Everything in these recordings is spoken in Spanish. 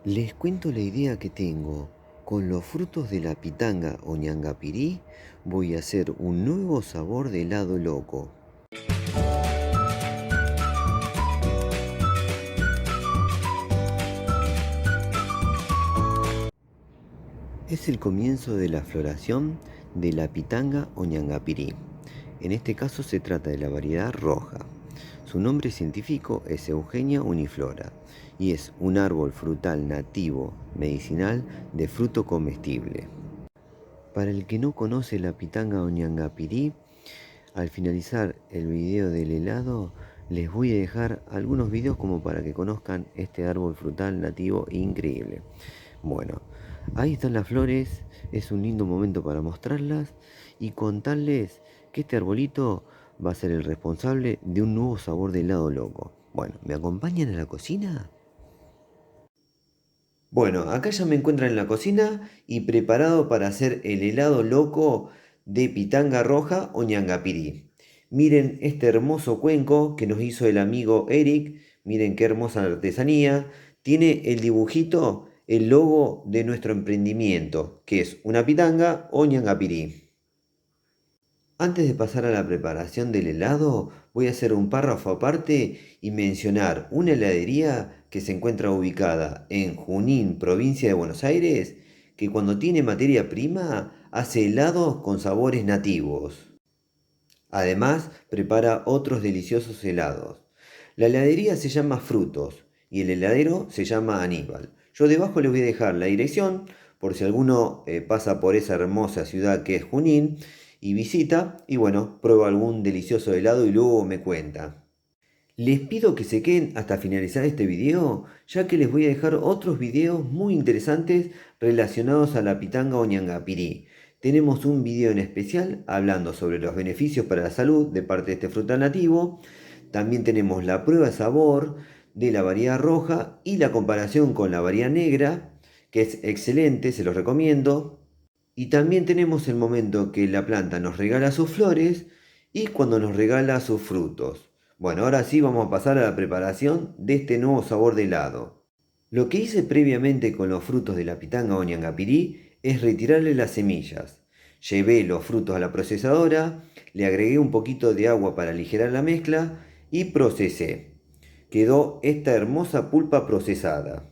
Les cuento la idea que tengo. Con los frutos de la pitanga o ñangapirí voy a hacer un nuevo sabor de helado loco. Es el comienzo de la floración de la pitanga o ñangapirí. En este caso se trata de la variedad roja. Su nombre científico es Eugenia uniflora y es un árbol frutal nativo medicinal de fruto comestible. Para el que no conoce la pitanga o ñangapirí, al finalizar el video del helado, les voy a dejar algunos videos como para que conozcan este árbol frutal nativo increíble. Bueno, ahí están las flores, es un lindo momento para mostrarlas y contarles que este arbolito va a ser el responsable de un nuevo sabor de helado loco. Bueno, ¿me acompañan a la cocina? Bueno, acá ya me encuentran en la cocina y preparado para hacer el helado loco de pitanga roja o ñangapirí. Miren este hermoso cuenco que nos hizo el amigo Eric. Miren qué hermosa artesanía. Tiene el dibujito, el logo de nuestro emprendimiento, que es una pitanga o ñangapirí. Antes de pasar a la preparación del helado, voy a hacer un párrafo aparte y mencionar una heladería que se encuentra ubicada en Junín, provincia de Buenos Aires, que cuando tiene materia prima hace helados con sabores nativos. Además, prepara otros deliciosos helados. La heladería se llama Frutos y el heladero se llama Aníbal. Yo debajo les voy a dejar la dirección por si alguno pasa por esa hermosa ciudad que es Junín y visita y bueno, prueba algún delicioso helado y luego me cuenta. Les pido que se queden hasta finalizar este video, ya que les voy a dejar otros videos muy interesantes relacionados a la pitanga o ñangapirí. Tenemos un video en especial hablando sobre los beneficios para la salud de parte de este frutal nativo. También tenemos la prueba de sabor de la variedad roja y la comparación con la variedad negra, que es excelente, se los recomiendo. Y también tenemos el momento que la planta nos regala sus flores y cuando nos regala sus frutos. Bueno, ahora sí vamos a pasar a la preparación de este nuevo sabor de helado. Lo que hice previamente con los frutos de la pitanga o ñangapirí es retirarle las semillas. Llevé los frutos a la procesadora, le agregué un poquito de agua para aligerar la mezcla y procesé. Quedó esta hermosa pulpa procesada.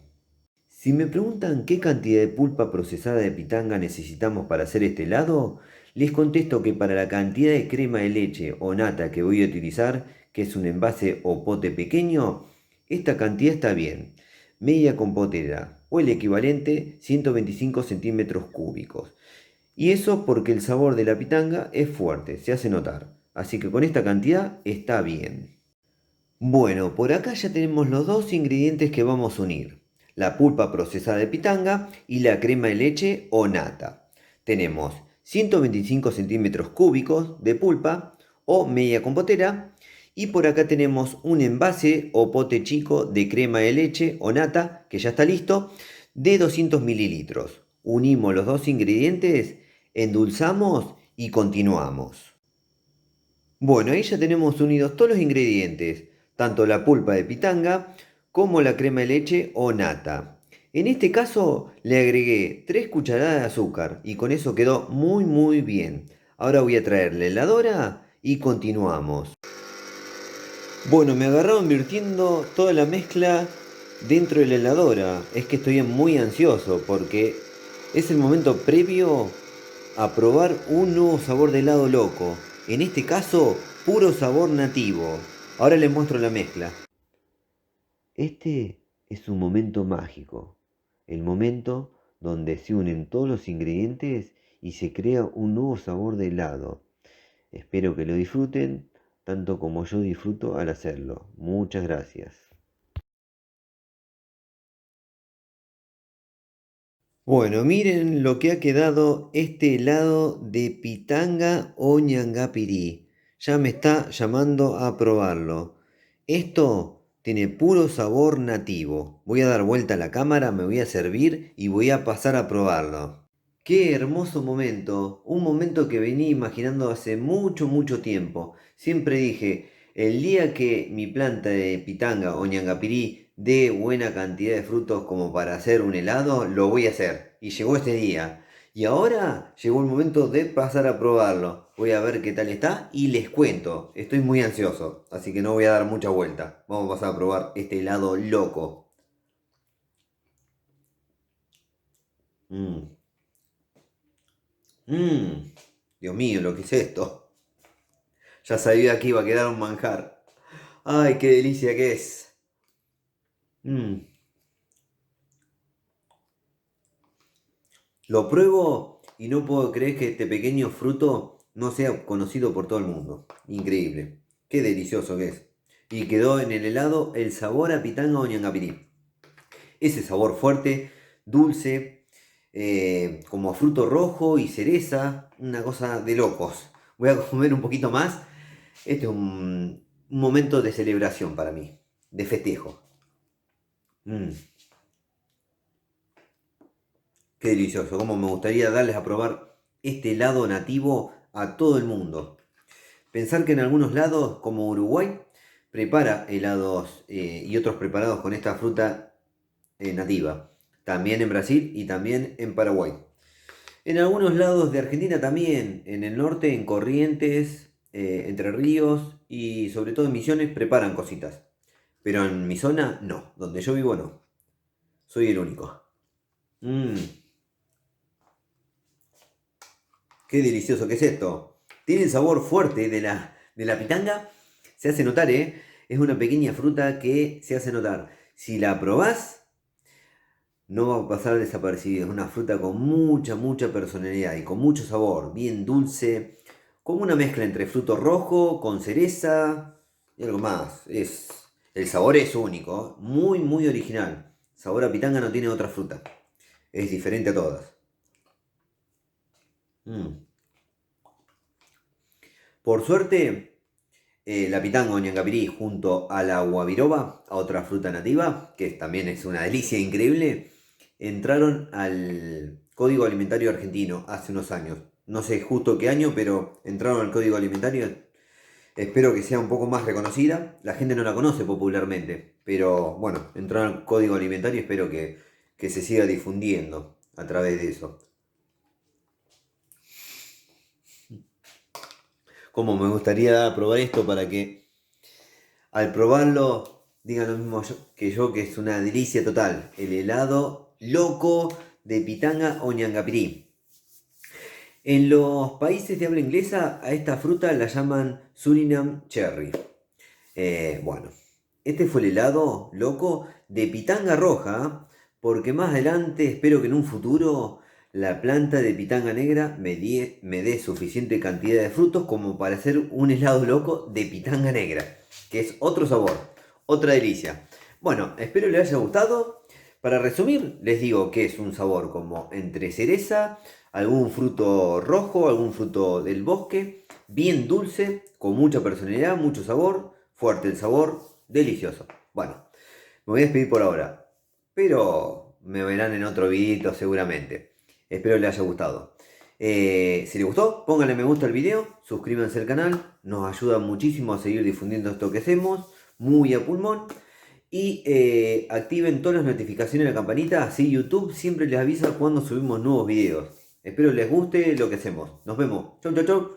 Si me preguntan qué cantidad de pulpa procesada de pitanga necesitamos para hacer este helado, les contesto que para la cantidad de crema de leche o nata que voy a utilizar, que es un envase o pote pequeño, esta cantidad está bien. Media compotera o el equivalente 125 centímetros cúbicos. Y eso porque el sabor de la pitanga es fuerte, se hace notar. Así que con esta cantidad está bien. Bueno, por acá ya tenemos los dos ingredientes que vamos a unir. La pulpa procesada de pitanga y la crema de leche o nata. Tenemos 125 centímetros cúbicos de pulpa o media compotera. Y por acá tenemos un envase o pote chico de crema de leche o nata, que ya está listo, de 200 mililitros. Unimos los dos ingredientes, endulzamos y continuamos. Bueno, ahí ya tenemos unidos todos los ingredientes, tanto la pulpa de pitanga como la crema de leche o nata. En este caso le agregué 3 cucharadas de azúcar y con eso quedó muy bien. Ahora voy a traer la heladora y continuamos. Bueno, me agarraron virtiendo toda la mezcla dentro de la heladora. Es que estoy muy ansioso porque es el momento previo a probar un nuevo sabor de helado loco. En este caso, puro sabor nativo. Ahora les muestro la mezcla. Este es un momento mágico. El momento donde se unen todos los ingredientes y se crea un nuevo sabor de helado. Espero que lo disfruten tanto como yo disfruto al hacerlo. Muchas gracias. Bueno, miren lo que ha quedado este helado de pitanga o ñangapirí. Ya me está llamando a probarlo. Esto tiene puro sabor nativo. Voy a dar vuelta a la cámara, me voy a servir y voy a pasar a probarlo. Qué hermoso momento, un momento que venía imaginando hace mucho tiempo. Siempre dije, el día que mi planta de pitanga o ñangapirí de buena cantidad de frutos como para hacer un helado, lo voy a hacer. Y llegó este día. Y ahora llegó el momento de pasar a probarlo. Voy a ver qué tal está y les cuento. Estoy muy ansioso, así que no voy a dar mucha vuelta. Vamos a pasar a probar este helado loco. Mmm, mmm, Dios mío, lo que es esto. Ya sabía que iba a quedar un manjar. Ay, qué delicia que es. Mmm. Lo pruebo y no puedo creer que este pequeño fruto no sea conocido por todo el mundo. Increíble. Qué delicioso que es. Y quedó en el helado el sabor a pitanga o ñangapirí. Ese sabor fuerte, dulce, como a fruto rojo y cereza. Una cosa de locos. Voy a comer un poquito más. Este es un momento de celebración para mí. De festejo. Mm. Qué delicioso, cómo me gustaría darles a probar este helado nativo a todo el mundo. Pensar que en algunos lados, como Uruguay, prepara helados y otros preparados con esta fruta nativa. También en Brasil y también en Paraguay. En algunos lados de Argentina también, en el norte, en Corrientes, Entre Ríos y sobre todo en Misiones preparan cositas. Pero en mi zona no, donde yo vivo no. Soy el único. Mmm. Qué delicioso que es esto. Tiene el sabor fuerte de la pitanga. Se hace notar, ¿eh? Es una pequeña fruta que se hace notar. Si la probás, no va a pasar desapercibida. Es una fruta con mucha, mucha personalidad y con mucho sabor. Bien dulce. Como una mezcla entre fruto rojo con cereza y algo más. El sabor es único. Muy, muy original. Sabor a pitanga no tiene otra fruta. Es diferente a todas. Mm. Por suerte, la pitanga o ñangapirí junto a la guabiroba, a otra fruta nativa, que también es una delicia increíble, entraron al Código Alimentario Argentino hace unos años. No sé justo qué año, pero entraron al Código Alimentario. Espero que sea un poco más reconocida. La gente no la conoce popularmente, pero bueno, entraron al Código Alimentario y espero que se siga difundiendo a través de eso. Como me gustaría probar esto para que al probarlo, digan lo mismo que yo, que es una delicia total. El helado loco de pitanga o ñangapirí. En los países de habla inglesa a esta fruta la llaman Suriname Cherry. Bueno, este fue el helado loco de pitanga roja, porque más adelante, espero que en un futuro, la planta de pitanga negra me dé suficiente cantidad de frutos como para hacer un helado loco de pitanga negra, que es otro sabor, otra delicia. Bueno, espero les haya gustado. Para resumir, les digo que es un sabor como entre cereza, algún fruto rojo, algún fruto del bosque, bien dulce, con mucha personalidad, mucho sabor, fuerte el sabor, delicioso. Bueno, me voy a despedir por ahora, pero me verán en otro videito seguramente. Espero les haya gustado. Si les gustó, pónganle me gusta al video, suscríbanse al canal, nos ayuda muchísimo a seguir difundiendo esto que hacemos, muy a pulmón. Y activen todas las notificaciones de la campanita, así YouTube siempre les avisa cuando subimos nuevos videos. Espero les guste lo que hacemos. Nos vemos. Chau, chau, chau.